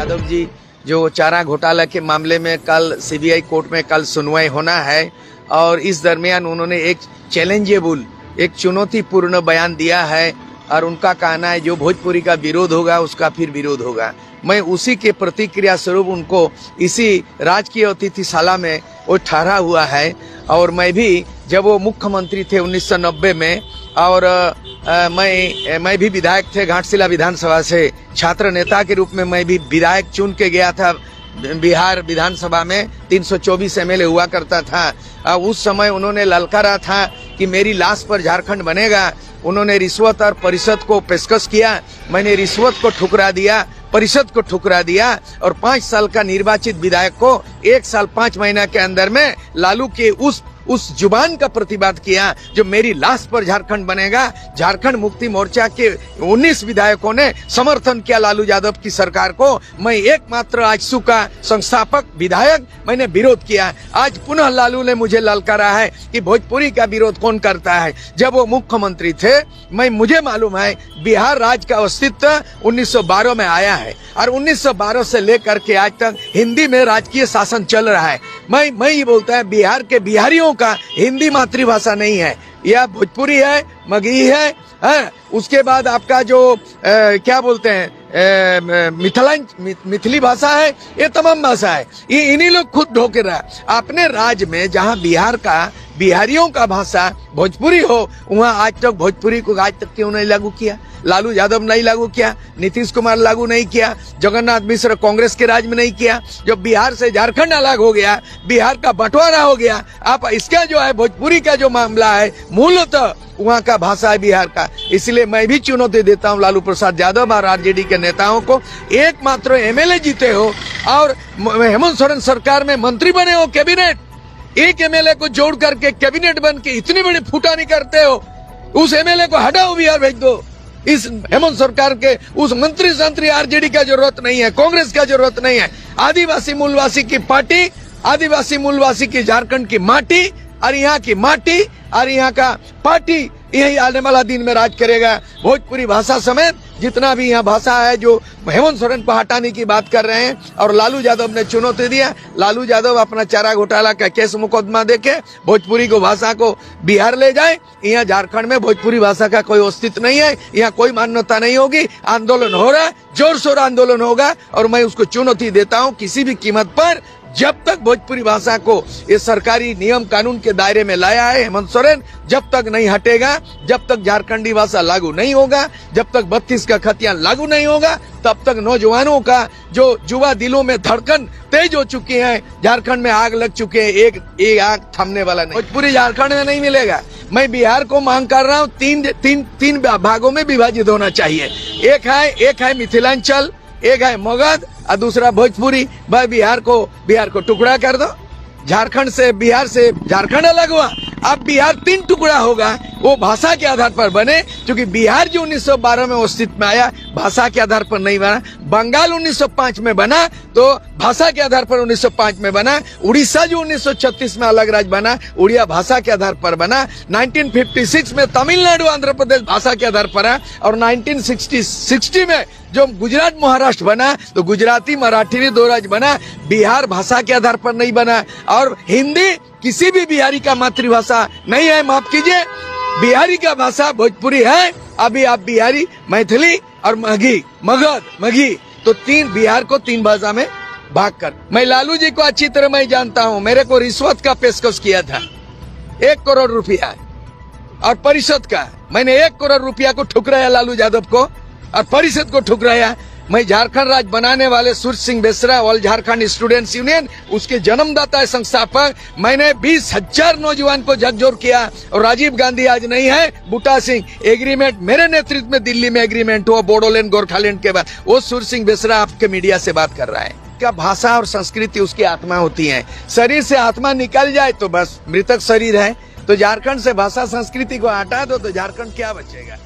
यादव जी जो चारा घोटाला के मामले में कल सीबीआई कोर्ट में कल सुनवाई होना है और इस दरमियान उन्होंने एक चैलेंजेबल, एक चुनौतीपूर्ण बयान दिया है और उनका कहना है जो भोजपुरी का विरोध होगा उसका फिर विरोध होगा। मैं उसी के प्रतिक्रिया स्वरूप उनको इसी राजकीय अतिथिशाला में वो ठहरा हुआ है और मैं भी जब वो मुख्यमंत्री थे 1990 में और मैं भी विधायक थे घाटशिला विधानसभा से, छात्र नेता के रूप में मैं भी विधायक चुन के गया था बिहार विधानसभा में, 324 एमएलए हुआ करता था। उस समय उन्होंने ललकारा था कि मेरी लाश पर झारखंड बनेगा। उन्होंने रिश्वत और परिषद को पेशकश किया, मैंने रिश्वत को ठुकरा दिया, परिषद को ठुकरा दिया और 5 साल का निर्वाचित विधायक को 1 साल 5 महीना के अंदर में लालू के उस जुबान का प्रतिवाद किया जो मेरी लाश पर झारखंड बनेगा। झारखंड मुक्ति मोर्चा के 19 विधायकों ने समर्थन किया लालू यादव की सरकार को। मैं एकमात्र आजसू का संस्थापक विधायक, मैंने विरोध किया। आज पुनः लालू ने मुझे ललकारा है कि भोजपुरी का विरोध कौन करता है। जब वो मुख्यमंत्री थे मुझे मालूम है बिहार राज्य का अस्तित्व 1912 में आया है और 1912 से लेकर के आज तक हिंदी में राजकीय शासन चल रहा है। मैं ये बोलता है बिहार के बिहारियों का हिंदी मातृभाषा नहीं है, यह भोजपुरी है, मगही है। उसके बाद आपका जो क्या बोलते हैं मिथिली भाषा है, ये तमाम भाषा है। ये इन्हीं लोग खुद ढोके रहा। अपने राज्य में जहाँ बिहार का बिहारियों का भाषा भोजपुरी हो वहाँ आज तक भोजपुरी को आज तक क्यों नहीं लागू किया? लालू यादव नहीं लागू किया, नीतीश कुमार लागू नहीं किया, जगन्नाथ मिश्र कांग्रेस के राज में नहीं किया। जब बिहार से झारखंड अलग हो गया, बिहार का बंटवारा हो गया, आप इसका जो है भोजपुरी का जो मामला है मूलतः वहाँ का भाषा है बिहार का। इसलिए मैं भी चुनौती देता हूँ लालू प्रसाद यादव और आरजेडी के नेताओं को। एकमात्र एमएलए जीते हो और हेमंत सोरेन सरकार में मंत्री बने हो, कैबिनेट, एक एमएलए को जोड़ करके कैबिनेट बन के इतनी बड़ी फुटानी करते हो। उस एमएलए को हटाओ, बिहार भेज दो। इस हेमंत सरकार के उस मंत्री संतरी आरजेडी का जरूरत नहीं है, कांग्रेस का जरूरत नहीं है। आदिवासी मूलवासी की पार्टी, आदिवासी मूलवासी की झारखंड की माटी और यहाँ की माटी और यहाँ का पार्टी यही आने वाला दिन में राज करेगा। भोजपुरी भाषा समेत जितना भी यहाँ भाषा है जो हेमंत सोरेन को हटाने की बात कर रहे हैं और लालू यादव ने चुनौती दिया। लालू यादव अपना चारा घोटाला का केस मुकदमा देके भोजपुरी को भाषा को बिहार ले जाए। यहाँ झारखंड में भोजपुरी भाषा का कोई अस्तित्व नहीं है, यहाँ कोई मान्यता नहीं होगी। आंदोलन हो रहा है, जोर शोर आंदोलन होगा और मैं उसको चुनौती देता हूँ किसी भी कीमत पर। जब तक भोजपुरी भाषा को ये सरकारी नियम कानून के दायरे में लाया है हेमंत सोरेन, जब तक नहीं हटेगा, जब तक झारखंडी भाषा लागू नहीं होगा, जब तक 32 का खतियान लागू नहीं होगा, तब तक नौजवानों का जो युवा दिलों में धड़कन तेज हो चुकी है, झारखंड में आग लग चुके हैं, एक आग थमने वाला नहीं। भोजपुरी झारखंड में नहीं मिलेगा। मैं बिहार को मांग कर रहा हूँ तीन भागों में विभाजित होना चाहिए। एक है मिथिलांचल, एक है मगध और दूसरा भोजपुरी। भाई बिहार को टुकड़ा कर दो। झारखंड से बिहार से झारखंड अलग हुआ, अब बिहार 3 टुकड़ा होगा। वो भाषा के आधार पर बने, क्योंकि बिहार जो 1912 में अस्तित्व में आया भाषा के आधार पर नहीं बना। बंगाल 1905 में बना तो भाषा के आधार पर 1905 में बना। उड़ीसा जो 1936 में अलग राज्य बना, उड़िया भाषा के आधार पर बना। 1956 में तमिलनाडु आंध्र प्रदेश भाषा के आधार पर है और 1960 में जो गुजरात महाराष्ट्र बना तो गुजराती मराठी भी 2 राज्य बना। बिहार भाषा के आधार पर नहीं बना और हिंदी किसी भी बिहारी का मातृभाषा नहीं है। माफ कीजिए, बिहारी का भाषा भोजपुरी है। अभी आप बिहारी, मैथिली और मगही तो बिहार को 3 भाषा में भाग कर। मैं लालू जी को अच्छी तरह मैं जानता हूँ। मेरे को रिश्वत का पेशकश किया था 1 करोड़ रुपया और परिषद का मैंने 1 करोड़ रुपया को ठुकराया लालू यादव को और परिषद को ठुकराया। मैं झारखंड राज्य बनाने वाले Surya Singh Besra All Jharkhand Students Union उसके जन्मदाता संस्थापक, मैंने 20,000 नौजवान को झकझोर किया और राजीव गांधी आज नहीं है, बूटा सिंह एग्रीमेंट मेरे नेतृत्व में दिल्ली में एग्रीमेंट हुआ बोडोलैंड गोरखालैंड के बाद। वो सूर्य सिंह बेसरा आपके मीडिया से बात कर रहा है। क्या भाषा और संस्कृति उसकी आत्मा होती है। शरीर से आत्मा निकल जाए तो बस मृतक शरीर है। तो झारखंड से भाषा संस्कृति को हटा दो तो झारखंड क्या बचेगा।